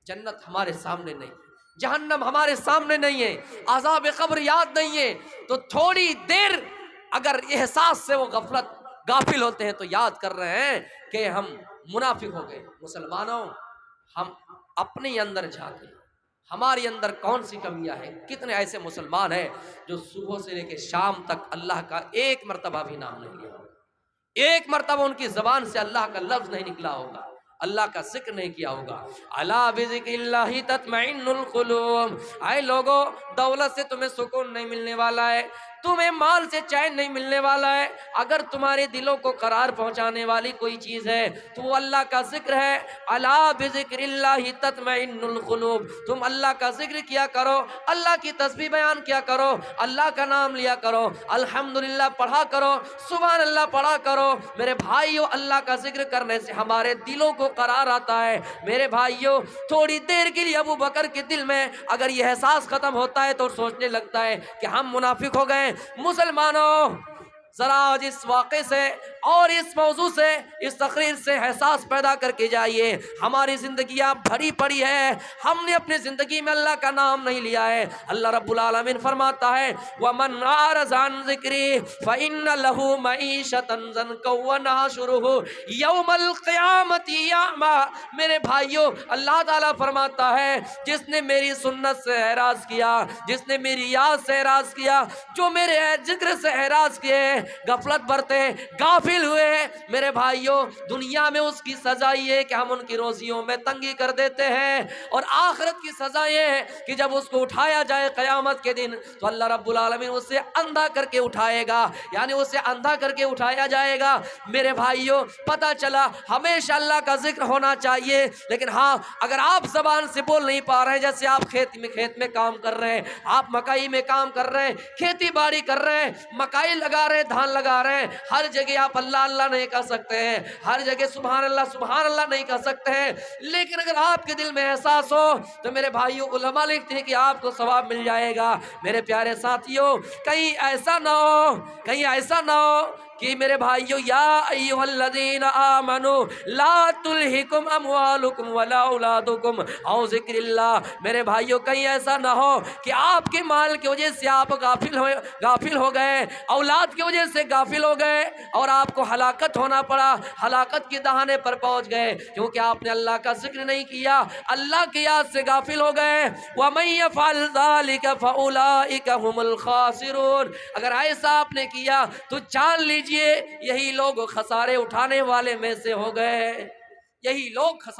جنت ہمارے سامنے نہیں، جہنم ہمارے سامنے نہیں ہے، عذاب قبر یاد نہیں ہے، تو تھوڑی دیر اگر احساس سے وہ غافل ہوتے ہیں تو یاد کر رہے ہیں کہ ہم منافق ہو گئے۔ مسلمانوں، ہم اپنے اندر جھانکیں، ہمارے اندر کون سی کمیاں ہیں؟ کتنے ایسے مسلمان ہیں جو صبح سے لے کے شام تک اللہ کا ایک مرتبہ بھی نام نہیں لیا ہوگا، ایک مرتبہ ان کی زبان سے اللہ کا لفظ نہیں نکلا ہوگا، اللہ کا ذکر نہیں کیا ہوگا۔ الا بذکر اللہ تطمئن القلوب، اے لوگو، دولت سے تمہیں سکون نہیں ملنے والا ہے، تمہیں مال سے چین نہیں ملنے والا ہے، اگر تمہارے دلوں کو قرار پہنچانے والی کوئی چیز ہے تو وہ اللہ کا ذکر ہے۔ الا بذکر اللہ تطمئن القلوب، تم اللہ کا ذکر کیا کرو، اللہ کی تسبیح بیان کیا کرو، اللہ کا نام لیا کرو، الحمدللہ پڑھا کرو، سبحان اللہ پڑھا کرو۔ میرے بھائیو، اللہ کا ذکر کرنے سے ہمارے دلوں کو قرار آتا ہے۔ میرے بھائیو، تھوڑی دیر کے لیے ابو بکر کے دل میں اگر یہ احساس ختم ہوتا ہے تو سوچنے لگتا ہے کہ ہم منافق ہو گئے۔ مسلمانوں، ذرا آج اس واقعے سے اور اس موضوع سے، اس تقریر سے احساس پیدا کر کے جائیے، ہماری زندگیاں بھری پڑی ہے، ہم نے اپنی زندگی میں اللہ کا نام نہیں لیا ہے۔ اللہ رب العالمین فرماتا ہے وَمَنْ أَعْرَضَ عَنْ ذِكْرِي فَإِنَّ لَهُ مَعِيشَةً ضَنكًا وَنَحْشُرُهُ يَوْمَ الْقِيَامَةِ أَعْمَى۔ میرے بھائیوں، اللہ تعالیٰ فرماتا ہے جس نے میری سنت سے اعراض کیا، جس نے میری یاد سے اعراض کیا، جو میرے ذکر سے اعراض کیے، غفلت برتے، غافل ہوئے، میرے بھائیوں، دنیا میں اس کی سزا یہ ہے کہ ہم ان کی روزیوں میں تنگی کر دیتے ہیں، اور آخرت کی سزا یہ ہے کہ جب اس کو اٹھایا جائے قیامت کے دن تو اللہ رب العالمین اسے اندھا کر کے اٹھائے گا، یعنی اسے اندھا کر کے اٹھایا جائے گا۔ میرے بھائیوں، پتہ چلا ہمیشہ اللہ کا ذکر ہونا چاہیے، لیکن ہاں، اگر آپ زبان سے بول نہیں پا رہے ہیں، جیسے آپ کھیت میں کام کر رہے ہیں، آپ مکئی میں کام کر رہے ہیں، کھیتی باڑی کر رہے ہیں، مکئی لگا رہے ہیں، دھان لگا رہے ہیں، ہر جگہ آپ اللہ اللہ نہیں کہہ سکتے ہیں، ہر جگہ سبحان اللہ نہیں کہہ سکتے ہیں، لیکن اگر آپ کے دل میں احساس ہو تو میرے بھائیوں، علماء لکھتے ہیں کہ آپ کو ثواب مل جائے گا۔ میرے پیارے ساتھیوں، کہیں ایسا نہ ہو کہ میرے بھائیوں، یا ایھا الذین آمنوا لا تلہکم اموالکم ولا اولادکم عن ذکر اللہ۔ میرے بھائیوں، کہیں ایسا نہ ہو کہ آپ کے مال کی وجہ سے آپ غافل ہو گئے، اولاد کی وجہ سے غافل ہو گئے، اور آپ کو ہلاکت ہونا پڑا، ہلاکت کی دہانے پر پہنچ گئے کیونکہ آپ نے اللہ کا ذکر نہیں کیا، اللہ کی یاد سے غافل ہو گئے۔ وَمَن يَفْعَلْ ذَلِكَ فَأُولَٰئِكَ هُمُ الْخَاسِرُونَ۔ اگر ایسا آپ نے کیا تو جان لیجئے یہی لوگ خسارے اٹھانے والے میں سے ہو گئے، یہی لوگ